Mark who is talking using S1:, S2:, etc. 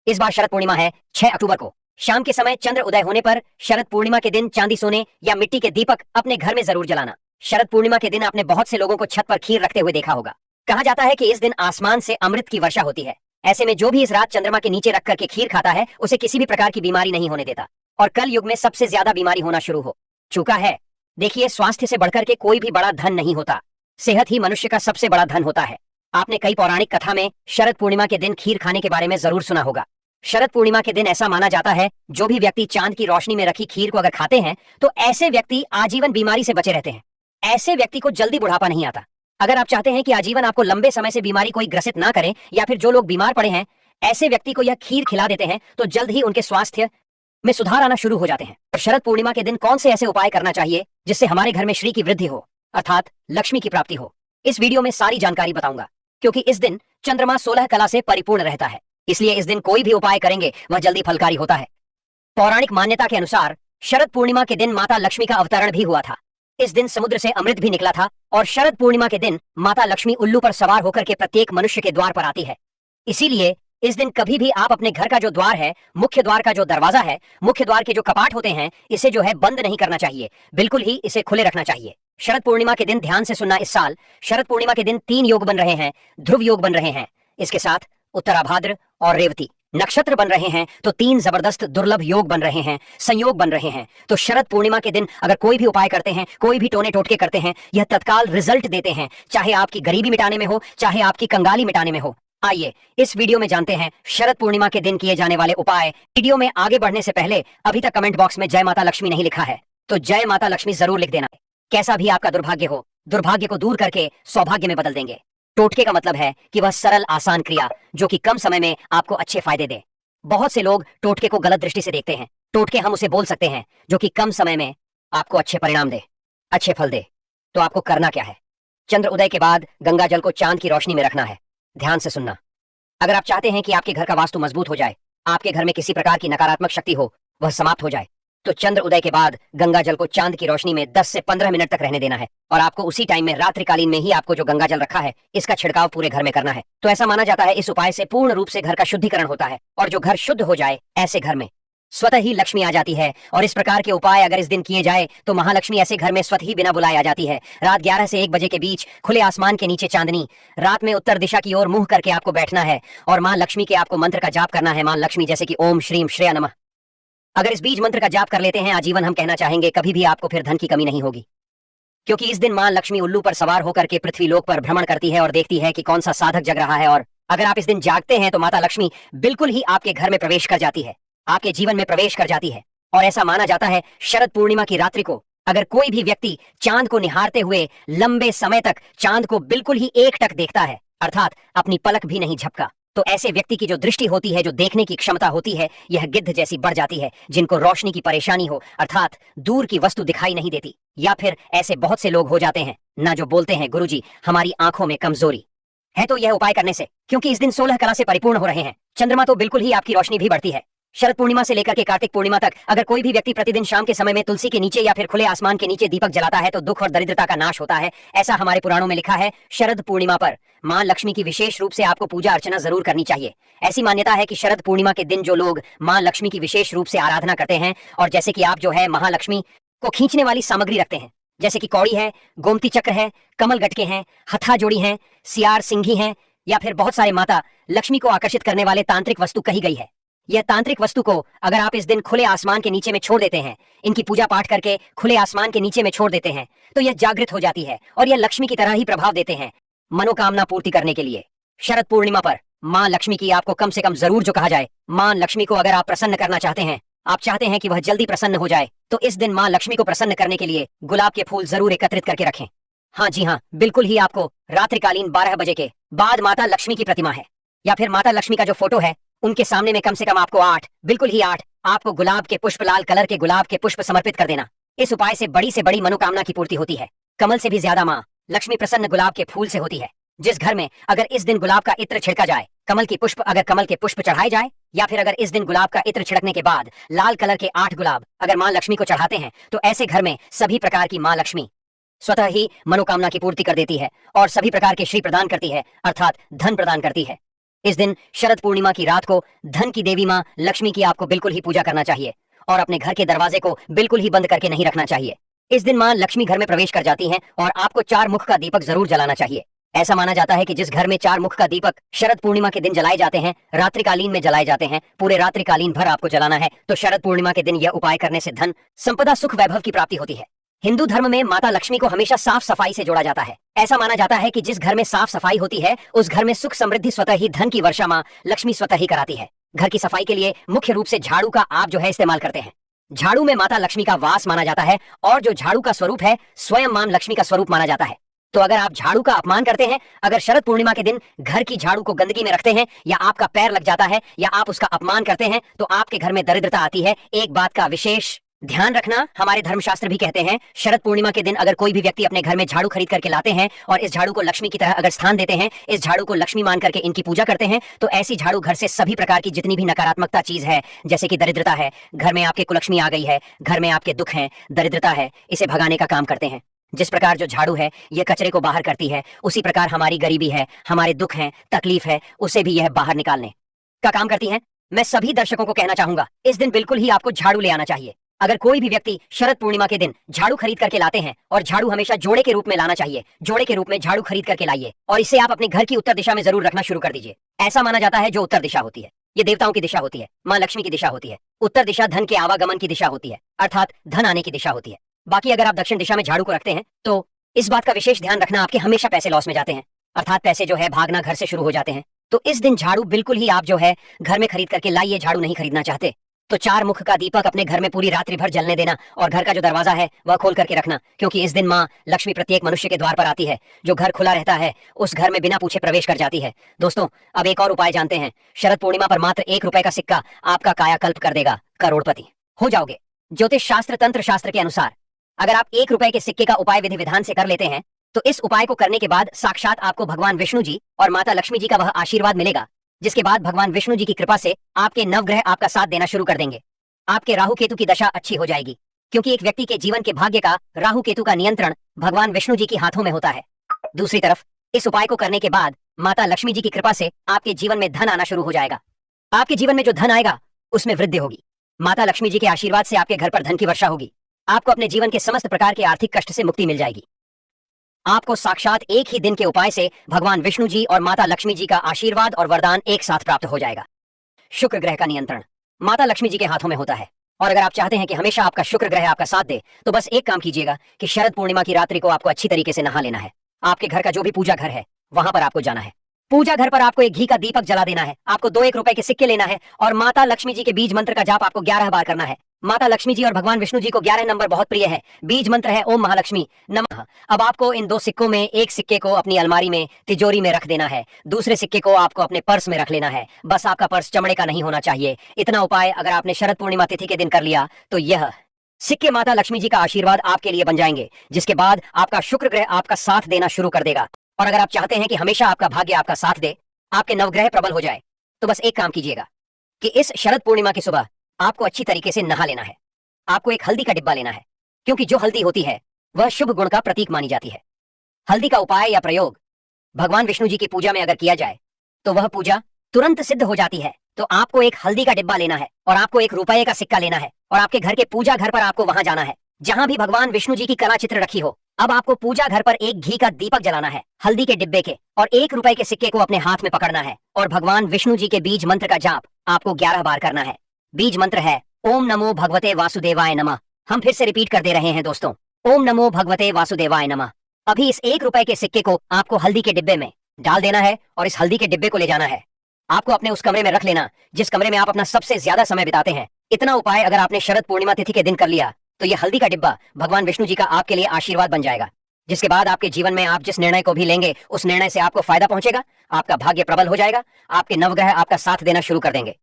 S1: इस बार शरद पूर्णिमा है 6 अक्टूबर को। शाम के समय चंद्र उदय होने पर शरद पूर्णिमा के दिन चांदी सोने या मिट्टी के दीपक अपने घर में जरूर जलाना। शरद पूर्णिमा के दिन आपने बहुत से लोगों को छत पर खीर रखते हुए देखा होगा। कहा जाता है कि इस दिन आसमान से अमृत की वर्षा होती है। ऐसे में जो भी इस रात चंद्रमा के नीचे रख करके खीर खाता है उसे किसी भी प्रकार की बीमारी नहीं होने देता और कल युग में सबसे ज्यादा बीमारी होना शुरू हो चुका है। देखिए, स्वास्थ्य से बढ़कर के कोई भी बड़ा धन नहीं होता, सेहत ही मनुष्य का सबसे बड़ा धन होता है। आपने कई पौराणिक कथा में शरद पूर्णिमा के दिन खीर खाने के बारे में जरूर सुना होगा। शरद पूर्णिमा के दिन ऐसा माना जाता है जो भी व्यक्ति चांद की रोशनी में रखी खीर को अगर खाते हैं तो ऐसे व्यक्ति आजीवन बीमारी से बचे रहते हैं। ऐसे व्यक्ति को जल्दी बुढ़ापा नहीं आता। अगर आप चाहते हैं कि आजीवन आपको लंबे समय से बीमारी कोई ग्रसित ना करे या फिर जो लोग बीमार पड़े हैं ऐसे व्यक्ति को यह खीर खिला देते हैं तो जल्द ही उनके स्वास्थ्य में सुधार आना शुरू हो जाते हैं। और शरद पूर्णिमा के दिन कौन से ऐसे उपाय करना चाहिए जिससे हमारे घर में श्री की वृद्धि हो अर्थात लक्ष्मी की प्राप्ति हो, इस वीडियो में सारी जानकारी बताऊंगा। क्योंकि इस दिन चंद्रमा 16 कला से परिपूर्ण रहता है, इसलिए इस दिन कोई भी उपाय करेंगे वह जल्दी फलकारी होता है। पौराणिक मान्यता के अनुसार शरद पूर्णिमा के दिन माता लक्ष्मी का अवतरण भी हुआ था। इस दिन समुद्र से अमृत भी निकला था और शरद पूर्णिमा के दिन माता लक्ष्मी उल्लू पर सवार होकर के प्रत्येक मनुष्य के द्वार पर आती है। इसीलिए इस दिन कभी भी आप अपने घर का जो द्वार है, मुख्य द्वार का जो दरवाजा है, मुख्य द्वार के जो कपाट होते हैं, इसे जो है बंद नहीं करना चाहिए, बिल्कुल ही इसे खुले रखना चाहिए। शरद पूर्णिमा के दिन ध्यान से सुनना, इस साल शरद पूर्णिमा के दिन 3 योग बन रहे हैं, ध्रुव योग बन रहे हैं। इसके साथ उत्तराभाद्र और रेवती नक्षत्र बन रहे हैं, तो 3 जबरदस्त दुर्लभ योग बन रहे हैं, संयोग बन रहे हैं। तो शरद पूर्णिमा के दिन अगर कोई भी उपाय करते हैं, कोई भी टोने टोटके करते हैं, यह तत्काल रिजल्ट देते हैं, चाहे आपकी गरीबी मिटाने में हो, चाहे आपकी कंगाली मिटाने में हो। आइए इस वीडियो में जानते हैं शरद पूर्णिमा के दिन किए जाने वाले उपाय। वीडियो में आगे बढ़ने से पहले अभी तक कमेंट बॉक्स में जय माता लक्ष्मी नहीं लिखा है तो जय माता लक्ष्मी जरूर लिख देना। कैसा भी आपका दुर्भाग्य हो, दुर्भाग्य को दूर करके सौभाग्य में बदल देंगे। टोटके का मतलब है कि वह सरल आसान क्रिया जो कि कम समय में आपको अच्छे फायदे दे। बहुत से लोग टोटके को गलत दृष्टि से देखते हैं। टोटके हम उसे बोल सकते हैं जो कि कम समय में आपको अच्छे परिणाम दे, अच्छे फल दे। तो आपको करना क्या है? चंद्र उदय के बाद गंगा जल को चांद की रोशनी में रखना है। ध्यान से सुनना। अगर आप चाहते हैं कि आपके घर का वास्तु मजबूत हो जाए, आपके घर में किसी प्रकार की नकारात्मक शक्ति हो वह समाप्त हो जाए, तो चंद्र उदय के बाद गंगा जल को चांद की रोशनी में 10 से 15 मिनट तक रहने देना है और आपको उसी टाइम में रात्रिकालीन में ही आपको जो गंगा जल रखा है इसका छिड़काव पूरे घर में करना है। तो ऐसा माना जाता है इस उपाय से पूर्ण रूप से घर का शुद्धिकरण होता है और जो घर शुद्ध हो जाए ऐसे घर में स्वतः ही लक्ष्मी आ जाती है। और इस प्रकार के उपाय अगर इस दिन किए जाए तो महालक्ष्मी ऐसे घर में स्वतः ही बिना बुलाए आ जाती है। रात 11 से 1 बजे के बीच खुले आसमान के नीचे चांदनी रात में उत्तर दिशा की ओर मुंह करके आपको बैठना है और मां लक्ष्मी के आपको मंत्र का जाप करना है। मां लक्ष्मी जैसे कि ओम श्रीम श्रेया नमः। अगर इस बीज मंत्र का जाप कर लेते हैं आजीवन, हम कहना चाहेंगे कभी भी आपको फिर धन की कमी नहीं होगी। क्योंकि इस दिन मां लक्ष्मी उल्लू पर सवार होकर के पृथ्वी लोक पर भ्रमण करती है और देखती है कि कौन सा साधक जग रहा है। और अगर आप इस दिन जागते हैं तो माता लक्ष्मी बिल्कुल ही आपके घर में प्रवेश कर जाती है, आपके जीवन में प्रवेश कर जाती है। और ऐसा माना जाता है शरद पूर्णिमा की रात्रि को अगर कोई भी व्यक्ति चांद को निहारते हुए लंबे समय तक चांद को बिल्कुल ही एकटक देखता है, अर्थात अपनी पलक भी नहीं झपका, तो ऐसे व्यक्ति की जो दृष्टि होती है, जो देखने की क्षमता होती है, यह गिद्ध जैसी बढ़ जाती है। जिनको रोशनी की परेशानी हो अर्थात दूर की वस्तु दिखाई नहीं देती, या फिर ऐसे बहुत से लोग हो जाते हैं ना जो बोलते हैं गुरुजी हमारी आंखों में कमजोरी है। तो यह उपाय करने से, क्योंकि इस दिन 16 कला से परिपूर्ण हो रहे हैं, चंद्रमा तो बिल्कुल ही आपकी रोशनी भी बढ़ती है। शरद पूर्णिमा से लेकर के कार्तिक पूर्णिमा तक अगर कोई भी व्यक्ति प्रतिदिन शाम के समय में तुलसी के नीचे या फिर खुले आसमान के नीचे दीपक जलाता है तो दुख और दरिद्रता का नाश होता है। ऐसा हमारे पुराणों में लिखा है। शरद पूर्णिमा पर मां लक्ष्मी की विशेष रूप से आपको पूजा अर्चना जरूर करनी चाहिए। ऐसी मान्यता है कि शरद पूर्णिमा के दिन जो लोग मां लक्ष्मी की विशेष रूप से आराधना करते हैं और जैसे कि आप जो है महालक्ष्मी को खींचने वाली सामग्री रखते हैं, जैसे कि कौड़ी है, गोमती चक्र है, कमल गटके हैं, हथा जोड़ी है, सियार सिंघी है, या फिर बहुत सारे माता लक्ष्मी को आकर्षित करने वाले तांत्रिक वस्तु कही गई है। यह तांत्रिक वस्तु को अगर आप इस दिन खुले आसमान के नीचे में छोड़ देते हैं, इनकी पूजा पाठ करके खुले आसमान के नीचे में छोड़ देते हैं, तो यह जागृत हो जाती है और यह लक्ष्मी की तरह ही प्रभाव देते हैं मनोकामना पूर्ति करने के लिए। शरद पूर्णिमा पर मां लक्ष्मी की आपको कम से कम जरूर जो कहा जाए, मां लक्ष्मी को अगर आप प्रसन्न करना चाहते हैं, आप चाहते हैं कि वह जल्दी प्रसन्न हो जाए, तो इस दिन मां लक्ष्मी को प्रसन्न करने के लिए गुलाब के फूल जरूर एकत्रित करके रखें। हाँ जी हाँ, बिल्कुल ही आपको रात्रिकालीन 12 बजे के बाद माता लक्ष्मी की प्रतिमा है या फिर माता लक्ष्मी का जो फोटो है उनके सामने में कम से कम आपको 8, बिल्कुल ही 8 आपको गुलाब के पुष्प, लाल कलर के गुलाब के पुष्प समर्पित कर देना। इस उपाय से बड़ी मनोकामना की पूर्ति होती है। कमल से भी ज्यादा माँ लक्ष्मी प्रसन्न गुलाब के फूल से होती है। जिस घर में अगर इस दिन गुलाब का इत्र छिड़का जाए, कमल के पुष्प चढ़ाए जाए, या फिर अगर इस दिन गुलाब का इत्र छिड़कने के बाद लाल कलर के 8 गुलाब अगर माँ लक्ष्मी को चढ़ाते हैं, तो ऐसे घर में सभी प्रकार की माँ लक्ष्मी स्वतः ही मनोकामना की पूर्ति कर देती है और सभी प्रकार के श्री प्रदान करती है, अर्थात धन प्रदान करती है। इस दिन शरद पूर्णिमा की रात को धन की देवी माँ लक्ष्मी की आपको बिल्कुल ही पूजा करना चाहिए और अपने घर के दरवाजे को बिल्कुल ही बंद करके नहीं रखना चाहिए। इस दिन माँ लक्ष्मी घर में प्रवेश कर जाती हैं और आपको 4 मुख का दीपक जरूर जलाना चाहिए। ऐसा माना जाता है कि जिस घर में 4 मुख का दीपक शरद पूर्णिमा के दिन जलाए जाते हैं, रात्रिकालीन में जलाए जाते हैं, पूरे रात्रिकालीन भर आपको जलाना है, तो शरद पूर्णिमा के दिन यह उपाय करने से धन, संपदा, सुख, वैभव की प्राप्ति होती है। हिंदू धर्म में माता लक्ष्मी को हमेशा साफ सफाई से जोड़ा जाता है। ऐसा माना जाता है कि जिस घर में साफ सफाई होती है उस घर में सुख समृद्धि स्वतः ही, धन की वर्षा माँ लक्ष्मी स्वतः ही कराती है। घर की सफाई के लिए मुख्य रूप से झाड़ू का आप जो है इस्तेमाल करते हैं। झाड़ू में माता लक्ष्मी का वास माना जाता है और जो झाड़ू का स्वरूप है स्वयं मां लक्ष्मी का स्वरूप माना जाता है। तो अगर आप झाड़ू का अपमान करते हैं, अगर शरद पूर्णिमा के दिन घर की झाड़ू को गंदगी में रखते हैं या आपका पैर लग जाता है या आप उसका अपमान करते हैं तो आपके घर में दरिद्रता आती है। एक बात का विशेष ध्यान रखना, हमारे धर्मशास्त्र भी कहते हैं शरद पूर्णिमा के दिन अगर कोई भी व्यक्ति अपने घर में झाड़ू खरीद करके लाते हैं और इस झाड़ू को लक्ष्मी की तरह अगर स्थान देते हैं, इस झाड़ू को लक्ष्मी मान करके इनकी पूजा करते हैं, तो ऐसी झाड़ू घर से सभी प्रकार की जितनी भी नकारात्मकता चीज है, जैसे कि दरिद्रता है, घर में आपके कुलक्ष्मी आ गई है, घर में आपके दुख है, दरिद्रता है, इसे भगाने का काम करते हैं। जिस प्रकार जो झाड़ू है यह कचरे को बाहर करती है, उसी प्रकार हमारी गरीबी है, हमारे दुख है, तकलीफ है, उसे भी यह बाहर निकालने का काम करती है। मैं सभी दर्शकों को कहना चाहूंगा, इस दिन बिल्कुल ही आपको झाड़ू ले आना चाहिए। अगर कोई भी व्यक्ति शरद पूर्णिमा के दिन झाड़ू खरीद करके लाते हैं, और झाड़ू हमेशा जोड़े के रूप में लाना चाहिए, जोड़े के रूप में झाड़ू खरीद करके लाइए और इसे आप अपने घर की उत्तर दिशा में जरूर रखना शुरू कर दीजिए। ऐसा माना जाता है जो उत्तर दिशा होती है ये देवताओं की दिशा होती है, माँ लक्ष्मी की दिशा होती है। उत्तर दिशा धन के आवागमन की दिशा होती है, अर्थात धन आने की दिशा होती है। बाकी अगर आप दक्षिण दिशा में झाड़ू को रखते हैं तो इस बात का विशेष ध्यान रखना, आपके हमेशा पैसे लॉस में जाते हैं, अर्थात पैसे जो है भागना घर से शुरू हो जाते हैं। तो इस दिन झाड़ू बिल्कुल ही आप जो है घर में खरीद करके लाइए। झाड़ू नहीं खरीदना चाहते तो 4 मुख का दीपक अपने घर में पूरी रात्रि भर जलने देना और घर का जो दरवाजा है वह खोल करके रखना, क्योंकि इस दिन माँ लक्ष्मी प्रत्येक मनुष्य के द्वार पर आती है। जो घर खुला रहता है उस घर में बिना पूछे प्रवेश कर जाती है। दोस्तों, अब एक और उपाय जानते हैं। शरद पूर्णिमा पर मात्र 1 रुपए का सिक्का आपका कायाकल्प कर देगा, करोड़पति हो जाओगे। ज्योतिष शास्त्र, तंत्र शास्त्र के अनुसार अगर आप 1 रुपए के सिक्के का उपाय विधि विधान से कर लेते हैं तो इस उपाय को करने के बाद साक्षात आपको भगवान विष्णु जी और माता लक्ष्मी जी का वह आशीर्वाद मिलेगा, जिसके बाद भगवान विष्णु जी की कृपा से आपके नवग्रह आपका साथ देना शुरू कर देंगे। आपके राहु केतु की दशा अच्छी हो जाएगी, क्योंकि एक व्यक्ति के जीवन के भाग्य का राहु केतु का नियंत्रण भगवान विष्णु जी के हाथों में होता है। दूसरी तरफ इस उपाय को करने के बाद माता लक्ष्मी जी की कृपा से आपके जीवन में धन आना शुरू हो जाएगा। आपके जीवन में जो धन आएगा उसमें वृद्धि होगी। माता लक्ष्मी जी के आशीर्वाद से आपके घर पर धन की वर्षा होगी। आपको अपने जीवन के समस्त प्रकार के आर्थिक कष्ट से मुक्ति मिल जाएगी। आपको साक्षात एक ही दिन के उपाय से भगवान विष्णु जी और माता लक्ष्मी जी का आशीर्वाद और वरदान एक साथ प्राप्त हो जाएगा। शुक्र ग्रह का नियंत्रण माता लक्ष्मी जी के हाथों में होता है, और अगर आप चाहते हैं कि हमेशा आपका शुक्र ग्रह आपका साथ दे तो बस एक काम कीजिएगा कि शरद पूर्णिमा की रात्रि को आपको अच्छी तरीके से नहा लेना है। आपके घर का जो भी पूजा घर है वहां पर आपको जाना है। पूजा घर पर आपको एक घी का दीपक जला देना है। आपको 2 1 रुपए के सिक्के लेना है और माता लक्ष्मी जी के बीज मंत्र का जाप आपको 11 बार करना है। माता लक्ष्मी जी और भगवान विष्णु जी को 11 नंबर बहुत प्रिय है। बीज मंत्र है ओम महालक्ष्मी नमः। अब आपको इन 2 सिक्कों में एक सिक्के को अपनी अलमारी में, तिजोरी में रख देना है, दूसरे सिक्के को आपको अपने पर्स में रख लेना है। बस आपका पर्स चमड़े का नहीं होना चाहिए। इतना उपाय अगर आपने शरद पूर्णिमा तिथि के दिन कर लिया तो यह सिक्के माता लक्ष्मी जी का आशीर्वाद आपके लिए बन जाएंगे, जिसके बाद आपका शुक्र ग्रह आपका साथ देना शुरू कर देगा। और अगर आप चाहते हैं कि हमेशा आपका भाग्य आपका साथ दे, आपके नवग्रह प्रबल हो जाए, तो बस एक काम कीजिएगा कि इस शरद पूर्णिमा की सुबह आपको अच्छी तरीके से नहा लेना है। आपको एक हल्दी का डिब्बा लेना है, क्योंकि जो हल्दी होती है वह शुभ गुण का प्रतीक मानी जाती है। हल्दी का उपाय या प्रयोग भगवान विष्णु जी की पूजा में अगर किया जाए तो वह पूजा तुरंत सिद्ध हो जाती है। तो आपको एक हल्दी का डिब्बा लेना है और आपको 1 रुपए का सिक्का लेना है और आपके घर के पूजा घर पर आपको वहां जाना है जहां भी भगवान विष्णु जी की कला चित्र रखी हो। अब आपको पूजा घर पर एक घी का दीपक जलाना है हल्दी के डिब्बे के, और 1 रुपए के सिक्के को अपने हाथ में पकड़ना है और भगवान विष्णु जी के बीज मंत्र का जाप आपको 11 बार करना है। बीज मंत्र है ओम नमो भगवते वासुदेवाय नमः। हम फिर से रिपीट कर दे रहे हैं दोस्तों, ओम नमो भगवते वासुदेवाय नमः। अभी इस 1 रुपए के सिक्के को आपको हल्दी के डिब्बे में डाल देना है और इस हल्दी के डिब्बे को ले जाना है। आपको अपने उस कमरे में रख लेना जिस कमरे में आप अपना सबसे ज्यादा समय बिताते हैं। इतना उपाय अगर आपने शरद पूर्णिमा तिथि के दिन कर लिया तो यह हल्दी का डिब्बा भगवान विष्णु जी का आपके लिए आशीर्वाद बन जाएगा, जिसके बाद आपके जीवन में आप जिस निर्णय को भी लेंगे उस निर्णय से आपको फायदा पहुंचेगा। आपका भाग्य प्रबल हो जाएगा। आपके नवग्रह आपका साथ देना शुरू कर देंगे।